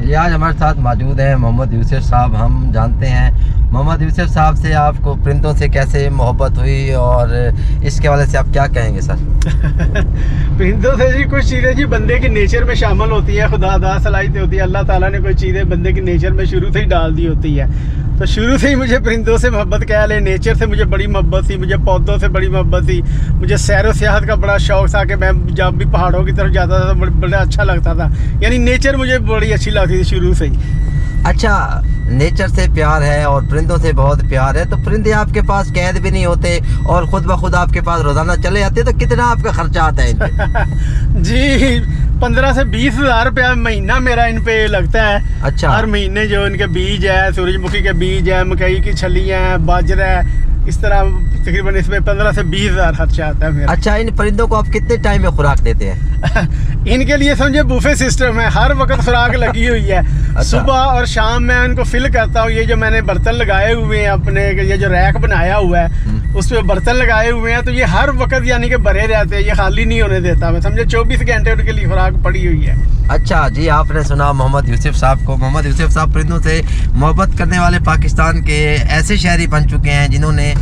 ये आज हमारे साथ मौजूद हैं मोहम्मद यूसुफ साहब। हम जानते हैं मोहम्मद यूसुफ साहब से आपको परिंदों से कैसे मोहब्बत हुई और इसके हवाले से आप क्या कहेंगे सर? परिंदों से जी कुछ चीज़ें जी बंदे की नेचर में शामिल होती है, खुदा सलाहियत होती है, अल्लाह ताला ने कोई चीज़ें बंदे की नेचर में शुरू से ही डाल दी होती है। तो शुरू से ही मुझे परिंदों से मोहब्बत कह ले, नेचर से मुझे बड़ी मोहब्बत थी, मुझे पौधों से बड़ी मोहब्बत थी, मुझे सैर व सियाहत का बड़ा शौक़ था कि मैं जब भी पहाड़ों की तरफ जाता था तो बड़ा अच्छा लगता था। यानी नेचर मुझे बड़ी अच्छी लगती थी शुरू से ही। अच्छा, नेचर से प्यार है और परिंदों से बहुत प्यार है, तो परिंदे आपके पास कैद भी नहीं होते और ख़ुद ब खुद आपके पास रोज़ाना चले जाते, तो कितना आपका खर्चा आता है इन पे? जी 15 से 20 हज़ार रुपया महीना मेरा इन पे लगता है। अच्छा। हर महीने जो इनके बीज है, सूरजमुखी के बीज है, मकई की छलियाँ हैं, बाजरा है, इस तरह तकरीबन इसमें 15 से 20 हज़ार खर्चा आता है मेरा। अच्छा, इन परिंदों को आप कितने टाइम में खुराक देते हैं? इनके लिए समझे बुफे सिस्टम है, हर वक्त खुराक लगी हुई है। अच्छा। सुबह और शाम में इनको फिल करता हूँ। ये जो मैंने बर्तन लगाए हुए हैं अपने, ये जो रैक बनाया हुआ है उस पर बर्तन लगाए हुए हैं, तो ये हर वक्त यानी कि भरे रहते हैं, ये खाली नहीं होने देता। मैं समझे 24 घंटे उनके लिए खुराक पड़ी हुई है। अच्छा जी, आपने सुना मोहम्मद यूसुफ साहब को। मोहम्मद यूसुफ साहब परिंदों से मोहब्बत करने वाले पाकिस्तान के ऐसे शहरी बन चुके हैं जिन्होंने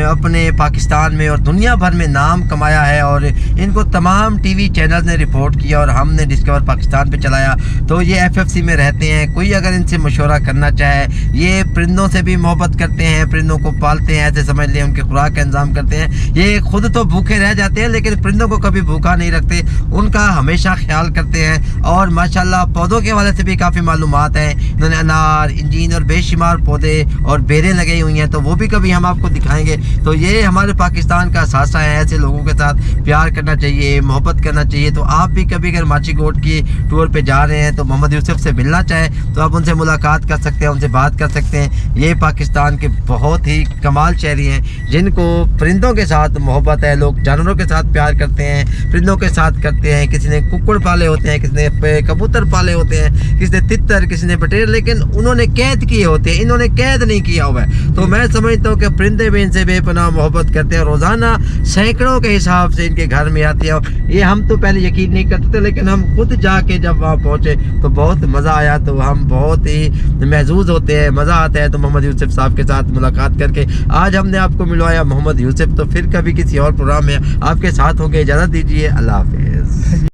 अपने पाकिस्तान में और दुनिया भर में नाम कमाया है, और इनको तमाम टीवी चैनल्स ने रिपोर्ट किया और हमने डिस्कवर पाकिस्तान पे चलाया। तो ये FFC में रहते हैं। कोई अगर इनसे मशवरा करना चाहे, ये परिंदों से भी मोहब्बत करते हैं, परिंदों को पालते हैं, ऐसे समझ लें उनके खुराक का इंतजाम करते हैं। ये खुद तो भूखे रह जाते हैं लेकिन परिंदों को कभी भूखा नहीं रखते, उनका हमेशा ख्याल करते हैं। और माशाल्लाह पौधों के हवाले से भी काफ़ी मालूमात हैं। इन्होंने अनार, इंजीन और बेशुमार पौधे और बेरें लगाई हुई हैं, तो वो भी कभी हम आपको दिखाएंगे। तो ये हमारे पाकिस्तान का सासा है। ऐसे लोगों के साथ प्यार करना चाहिए, मोहब्बत करना चाहिए। तो आप भी कभी अगर माचीकोट की टूर पे जा रहे हैं तो मोहम्मद यूसुफ से मिलना चाहें तो आप उनसे मुलाकात कर सकते हैं, उनसे बात कर सकते हैं। ये पाकिस्तान के बहुत ही कमाल शहरी हैं जिनको परिंदों के साथ मोहब्बत है। लोग जानवरों के साथ प्यार करते हैं, परिंदों के साथ करते हैं। किसी ने कुक्कुड़ पाले होते हैं, किसी ने कबूतर पाले होते हैं, किसी ने तितर, किसी ने बटेर, लेकिन उन्होंने कैद किए होते हैं, इन्होंने कैद नहीं किया हुआ है। तो मैं समझता हूँ कि परिंदे भी इनसे बेपनाह मोहब्बत करते हैं। रोज़ाना सैकड़ों के हिसाब से इनके घर में आते हैं। ये हम तो पहले यकीन नहीं करते थे, लेकिन हम खुद जाके जब वहाँ पहुँचे तो बहुत मज़ा आया। तो हम बहुत ही महसूस होते हैं, मज़ा आता है। तो मोहम्मद यूसुफ साहब के साथ मुलाकात करके आज हमने आपको मिलवाया मोहम्मद यूसुफ। तो फिर कभी किसी और प्रोग्राम में आपके साथ होंगे। इजाज़त दीजिए, अल्लाह हाफिज़।